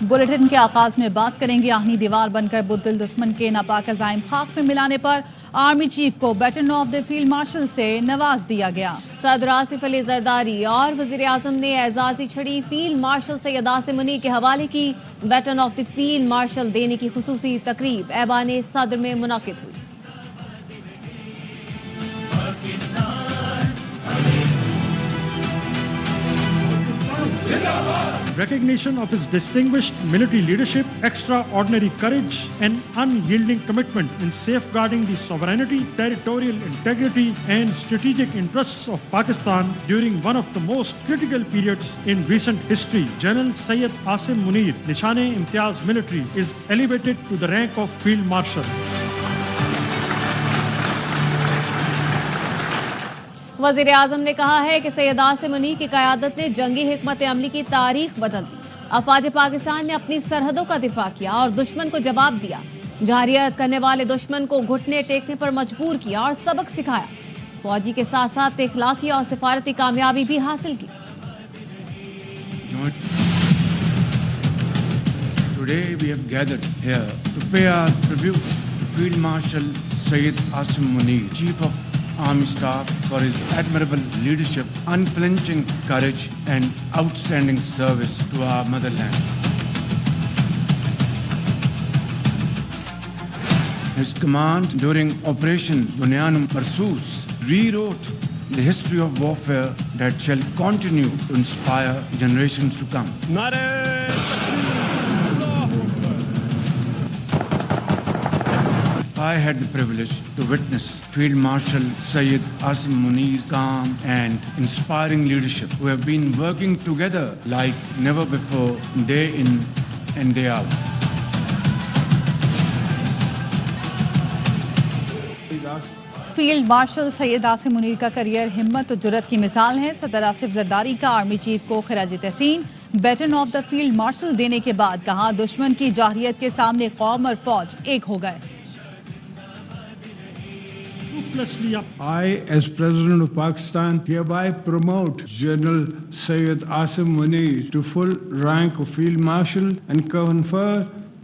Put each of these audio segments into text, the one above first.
Bulletin کے آغاز میں بات کریں گے آہنی دیوار بن کر بدل دشمن کے ناپاک عزائم خاک میں ملانے پر آرمی چیف کو baton of the field marshal سے نواز دیا گیا۔ صدر آصف علی زرداری اور وزیر اعظم نے اعزازی چھڑی فیلڈ مارشل سید عاصم منیر کے حوالے کی۔ Baton of the field marshal دینے کی خصوصی تقریب ایوان صدر میں منعقد ہوئی۔ Recognition of his distinguished military leadership, extraordinary courage, and unyielding commitment in safeguarding the sovereignty, territorial integrity, and strategic interests of Pakistan during one of the most critical periods in recent history, General Syed Asim Munir, Nishan-e-Imtiyaz Military, is elevated to the rank of Field Marshal. وزیر اعظم نے کہا ہے کہ سید عاصم منیر کی قیادت نے جنگی حکمت عملی کی تاریخ بدل دی۔ افواج پاکستان نے اپنی سرحدوں کا دفاع کیا اور دشمن کو جواب دیا۔ جارحیت کرنے والے دشمن کو گھٹنے ٹیکنے پر مجبور کیا اور سبق سکھایا۔ فوجی کے ساتھ ساتھ اخلاقی اور سفارتی کامیابی بھی حاصل کی۔ Today we have gathered here to pay our tribute to Field Marshal Syed Asim Munir, Chief of Army Staff, for his admirable leadership, unflinching courage, and outstanding service to our motherland. His command during Operation Bunyan Marsoos rewrote the history of warfare that shall continue to inspire generations to come. I had the privilege to witness Field Marshal Syed Asim Munir's calm and inspiring leadership, who have been working together like never before, day in and day out. Field marshal Syed Asim Munir کا career ہمت و جرت کی مثال ہے۔ صدر آصف زرداری کا army chief کو خراج تحسین baton of the field marshal دینے کے بعد کہا، دشمن کی جارحیت کے سامنے قوم اور فوج ایک ہو گئے۔ I, as President of Pakistan, hereby promote General Syed Asim Munir to full rank of Field Marshal and confer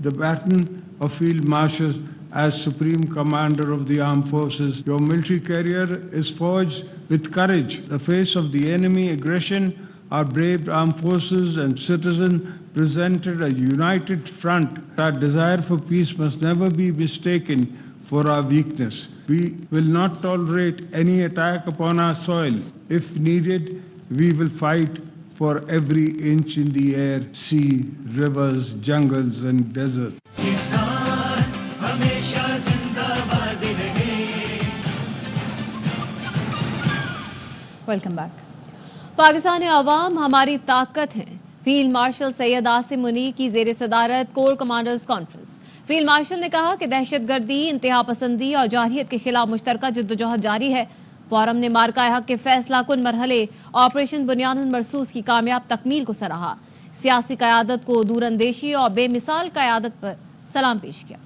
the baton of Field Marshal as Supreme Commander of the Armed Forces. Your military career is forged with courage. In the face of the enemy aggression, our brave armed forces and citizens presented a united front. Our desire for peace must never be mistaken for our weakness. We will not tolerate any attack upon our soil. If needed, we will fight for every inch in the air, sea, rivers, jungles, and deserts. Welcome back. Pakistan عوام ہماری طاقت ہیں۔ Field marshal Syed Asim Munir کی زیر صدارت corps commanders conference. Field marshal نے کہا کہ دہشت گردی، انتہا پسندی اور جارحیت کے خلاف مشترکہ جدوجہد جاری ہے۔ فورم نے مارکہ حق کے فیصلہ کن مرحلے آپریشن بنیان مرصوص کی کامیاب تکمیل کو سراہا۔ سیاسی قیادت کو دور اندیشی اور بے مثال قیادت پر سلام پیش کیا۔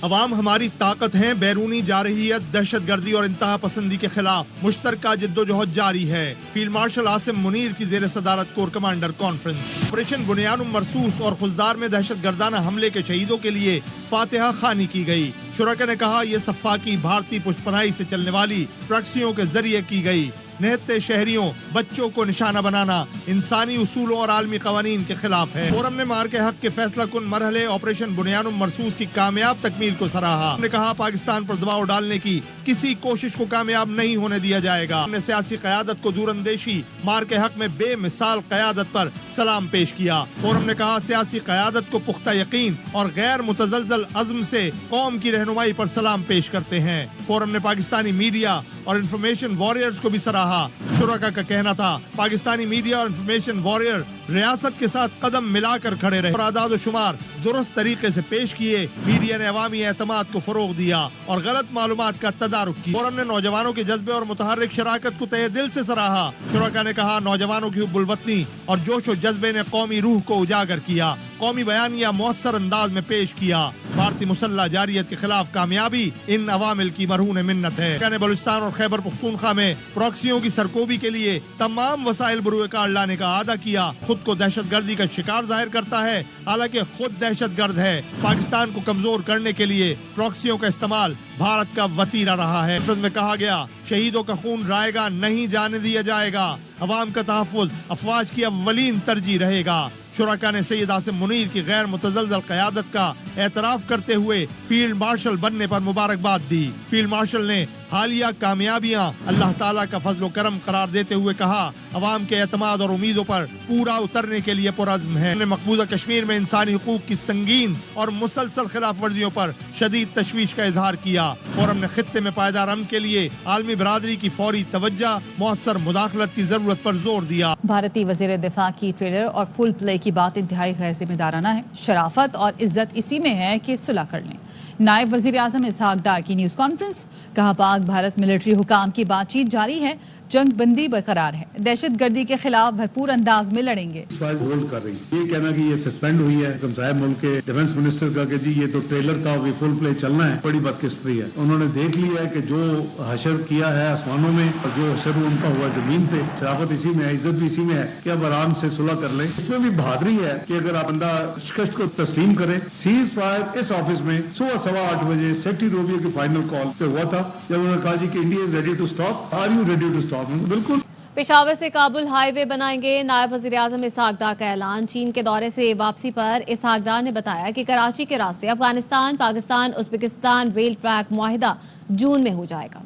عوام ہماری طاقت ہیں۔ بیرونی جارحیت، دہشت گردی اور انتہا پسندی کے خلاف مشترکہ جدوجہد جاری ہے۔ فیلڈ مارشل عاصم منیر کی زیر صدارت کور کمانڈر کانفرنس۔ آپریشن بنیان مرصوص اور خزدار میں دہشت گردانہ حملے کے شہیدوں کے لیے فاتحہ خوانی کی گئی۔ شرکا نے کہا، یہ صفاقی بھارتی پشت پناہی سے چلنے والی پراکسیوں کے ذریعے کی گئی۔ نہتے شہریوں، بچوں کو نشانہ بنانا انسانی اصولوں اور عالمی قوانین کے خلاف ہے۔ فورم نے مارکے حق کے فیصلہ کن مرحلے آپریشن بنیان مرصوص کی کامیاب تکمیل کو سراہا۔ انہوں نے کہا، پاکستان پر دباؤ ڈالنے کی کسی کوشش کو کامیاب نہیں ہونے دیا جائے گا۔ ہم نے سیاسی قیادت کو دور اندیشی، مارکے حق میں بے مثال قیادت پر سلام پیش کیا۔ فورم نے کہا، سیاسی قیادت کو پختہ یقین اور غیر متزلزل عزم سے قوم کی رہنمائی پر سلام پیش کرتے ہیں۔ فورم نے پاکستانی میڈیا اور انفارمیشن واریئرز کو بھی سراہا۔ شرکا کا کہنا تھا، پاکستانی میڈیا اور انفارمیشن وارئر ریاست کے ساتھ قدم ملا کر کھڑے رہے اور اعداد و شمار درست طریقے سے پیش کیے۔ میڈیا نے عوامی اعتماد کو فروغ دیا اور غلط معلومات کا تدارک کیا۔ فورم نے نوجوانوں کے جذبے اور متحرک شراکت کو تہہ دل سے سراہا۔ شرکا نے کہا، نوجوانوں کی حب الوطنی اور جوش و جذبے نے قومی روح کو اجاگر کیا۔ قومی بیانیہ مؤثر انداز میں پیش کیا۔ بھارتی مسلح جارحیت کے خلاف کامیابی ان عوامل کی مرہون منت ہے۔ نے بلوچستان اور خیبر پختونخوا میں پراکسیوں کی سرکوبی کے لیے تمام وسائل بروئے کار لانے کا اعادہ کیا۔ خود کو دہشت گردی کا شکار ظاہر کرتا ہے، حالانکہ خود دہشت گرد ہے۔ پاکستان کو کمزور کرنے کے لیے پراکسیوں کا استعمال بھارت کا وتیرہ رہا ہے۔ میں کہا گیا شہیدوں کا خون رائے گا نہیں جانے دیا جائے گا، عوام کا تحفظ افواج کی اولین ترجیح رہے گا۔ شرکا نے سید عاصم منیر کی غیر متزلزل قیادت کا اعتراف کرتے ہوئے فیلڈ مارشل بننے پر مبارکباد دی۔ فیلڈ مارشل نے حالیہ کامیابیاں اللہ تعالیٰ کا فضل و کرم قرار دیتے ہوئے کہا عوام کے اعتماد اور امیدوں پر پورا اترنے کے لیے پرعزم ہے۔ مقبوضہ کشمیر میں انسانی حقوق کی سنگین اور مسلسل خلاف ورزیوں پر شدید تشویش کا اظہار کیا۔ فورم نے خطے میں پائیدار امن کے لیے عالمی برادری کی فوری توجہ، مؤثر مداخلت کی ضرورت پر زور دیا۔ بھارتی وزیر دفاع کی ٹریلر اور فل پلے کی بات انتہائی غیر ذمہ دارانہ ہے۔ شرافت اور عزت اسی میں ہے کہ صلح کر لیں۔ نائب وزیر اعظم اسحاق ڈار کی نیوز کانفرنس، کہا پاک بھارت ملٹری حکام کی بات چیت جاری ہے، جنگ بندی برقرار ہے، دہشت گردی کے خلاف بھرپور انداز میں لڑیں گے۔ فائل ہولڈ کر رہی یہ کہنا کہ یہ سسپینڈ ہوئی ہے ہمسائے ملک کے ڈیفنس منسٹر کا کہ جی یہ تو ٹریلر تھا ابھی فل پلے چلنا ہے، بڑی بدقسمتی ہے۔ انہوں نے دیکھ لیا ہے کہ جو حشر کیا ہے آسمانوں میں اور جو حشر ان کا ہوا زمین پہ، شرافت اسی میں ہے، عزت بھی اسی میں ہے کہ اب آرام سے صلح کر لیں۔ اس میں بھی بہادری ہے کہ اگر آپ بندہ شکست کو تسلیم کرے۔ سیز فائر اس آفس میں صبح 8:15 بجے سیکٹری روبیو کی فائنل کال پہ ہوا تھا جب انہوں نے کہا جی کہ India is ready to stop, are you ready to stop? بالکل۔ پشاور سے کابل ہائی وے بنائیں گے، نائب وزیر اعظم اسحاق ڈار کا اعلان۔ چین کے دورے سے واپسی پر اسحاق ڈار نے بتایا کہ کراچی کے راستے Afghanistan, Pakistan, Uzbekistan rail track معاہدہ جون میں ہو جائے گا۔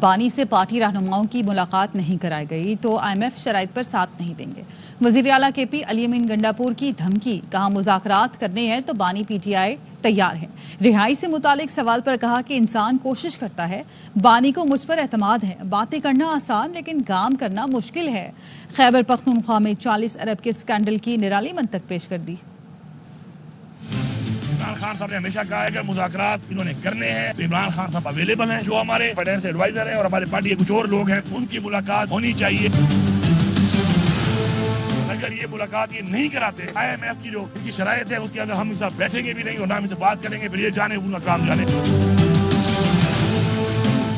بانی سے پارٹی رہنماؤں کی ملاقات نہیں کرائی گئی تو IMF شرائط پر ساتھ نہیں دیں گے۔ وزیر اعلیٰ KP علی امین گنڈاپور کی دھمکی، کہا مذاکرات کرنے ہیں تو بانی PTI تیار ہے۔ رہائی سے متعلق سوال پر کہا کہ انسان کوشش کرتا ہے، بانی کو مجھ پر اعتماد ہے، باتیں کرنا آسان لیکن کام کرنا مشکل ہے۔ خیبر پختونخوا میں 40 ارب کے اسکینڈل کی نرالی منطق پیش کر دی۔ عمران خان صاحب نے ہمیشہ کہا ہے کہ مذاکرات انہوں نے کرنے ہیں تو عمران خان صاحب اویلیبل ہیں، جو ہمارے فائنینس ایڈوائزر ہیں اور ہمارے پارٹی کے کچھ اور لوگ ہیں، ان کی ملاقات ہونی چاہیے۔ اگر یہ ملاقات یہ نہیں کراتے، IMF کی جو اس کی شرائط ہے اس کے اندر ہم ان سے بیٹھیں گے بھی نہیں اور نہ ہم ان سے بات کریں گے، پھر یہ جانے ان کا کام جانے۔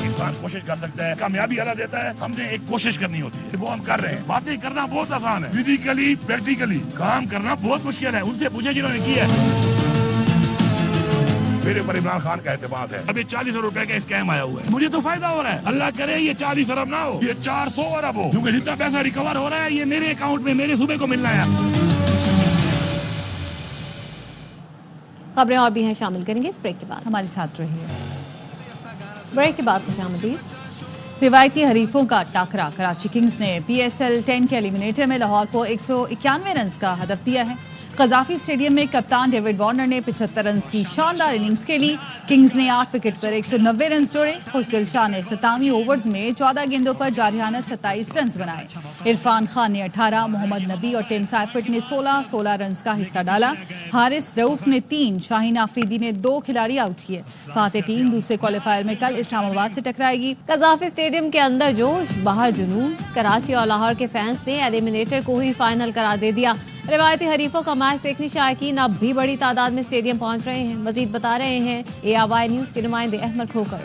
انسان کوشش کر سکتا ہے، کامیابی اللہ دیتا ہے، ہم نے ایک کوشش کرنی ہوتی ہے، وہ ہم کر رہے ہیں۔ باتیں کرنا بہت آسان ہے، فزیکلی پریکٹیکلی کام کرنا بہت مشکل ہے۔ ان سے پوچھیں جنہوں نے کیا ہے۔ میرے اوپر عمران خان کا اعتماد ہے۔ ابھی 40 ارب روپے کا اسکیم آیا ہوا ہے، مجھے تو فائدہ ہو رہا ہے۔ اللہ کرے یہ 40 ارب نہ ہو، یہ 400 ارب ہو، کیونکہ جتنا پیسہ ریکور ہو رہا ہے یہ میرے اکاؤنٹ میں میرے صوبے کو ملنا ہے۔ خبریں اور بھی ہیں، شامل کریں گے اس بریک کے بعد۔ ہمارے ساتھ رہیے۔ بریک کے بعد خوش آمدید۔ روایتی حریفوں کا ٹاکرا، کراچی کنگز نے PSL 10 کے ایلیمنیٹر میں لاہور کو 191 رنز کا ہدف دیا ہے۔ قذافی اسٹیڈیم میں کپتان ڈیوڈ وارنر نے 75 رنز کی شاندار اننگز کھیلی۔ کنگز نے 8 وکٹ پر 190 رنز جوڑے۔ خوشدل شاہ نے اختتامی اوورز میں 14 گیندوں پر جارحانہ 27 رنز بنائے۔ عرفان خان نے 18، محمد نبی اور ٹیم سائفٹ نے 16 رنز کا حصہ ڈالا۔ حارث رؤف نے 3، شاہین آفریدی نے 2 کھلاڑی آؤٹ کیے۔ فاتح ٹیم دوسرے کوالیفائر میں کل اسلام آباد سے ٹکرائے گی۔ قذافی اسٹیڈیم کے اندر جوش، باہر جنون۔ کراچی اور لاہور کے فینس نے ایلیمنیٹر کو ہی فائنل قرار دے دیا۔ روایتی حریفوں کا میچ دیکھنے شائقین اب بھی بڑی تعداد میں اسٹیڈیم پہنچ رہے ہیں۔ مزید بتا رہے ہیں ARY نیوز کے نمائندے احمد کھوکر۔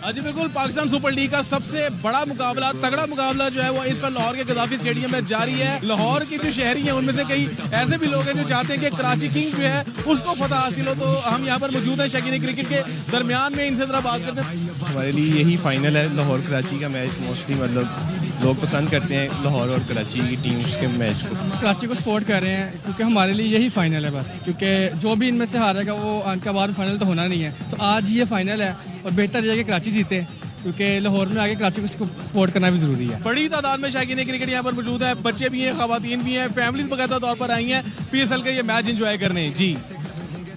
جی بالکل، پاکستان سپر لیگ کا سب سے بڑا مقابلہ، تگڑا مقابلہ جو ہے وہ اس پر لاہور کے قذافی اسٹیڈیم میں جاری ہے۔ لاہور کے جو شہری ہیں ان میں سے کئی ایسے بھی لوگ ہیں جو چاہتے ہیں کہ کراچی کنگ جو ہے اس کو فتح حاصل ہو، تو ہم یہاں پر موجود ہیں شائقین کرکٹ کے درمیان میں، ان سے ذرا بات کرتے ہیں۔ ہمارے لیے یہی فائنل ہے، لاہور کراچی کا میچ موسٹلی مطلب لوگ پسند کرتے ہیں لاہور اور کراچی کی ٹیمز کے میچ کو۔ کراچی کو سپورٹ کر رہے ہیں کیونکہ ہمارے لیے یہی فائنل ہے بس، کیونکہ جو بھی ان میں سے ہارے گا وہ ان کا بعد فائنل تو ہونا نہیں ہے، تو آج یہ فائنل ہے اور بہتر ہے کہ کراچی جیتے، کیونکہ لاہور میں آگے کراچی کو سپورٹ کرنا بھی ضروری ہے۔ بڑی تعداد میں شائقین کرکٹ یہاں پر موجود ہیں، بچے بھی ہیں، خواتین بھی ہیں، فیملیز باقاعدہ طور پر آئی ہیں PSL کا یہ میچ انجوائے کرنے۔ جی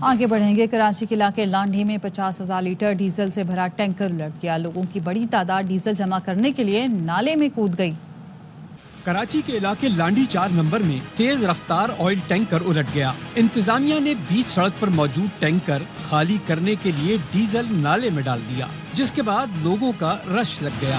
آگے بڑھیں گے۔ کراچی کے علاقے لانڈھی میں 50,000 لیٹر ڈیزل سے بھرا ٹینکر الٹ گیا۔ لوگوں کی بڑی تعداد ڈیزل جمع کرنے کے لیے نالے میں کود گئی۔ کراچی کے علاقے لانڈھی 4 نمبر میں تیز رفتار آئل ٹینکر الٹ گیا۔ انتظامیہ نے بیچ سڑک پر موجود ٹینکر خالی کرنے کے لیے ڈیزل نالے میں ڈال دیا، جس کے بعد لوگوں کا رش لگ گیا۔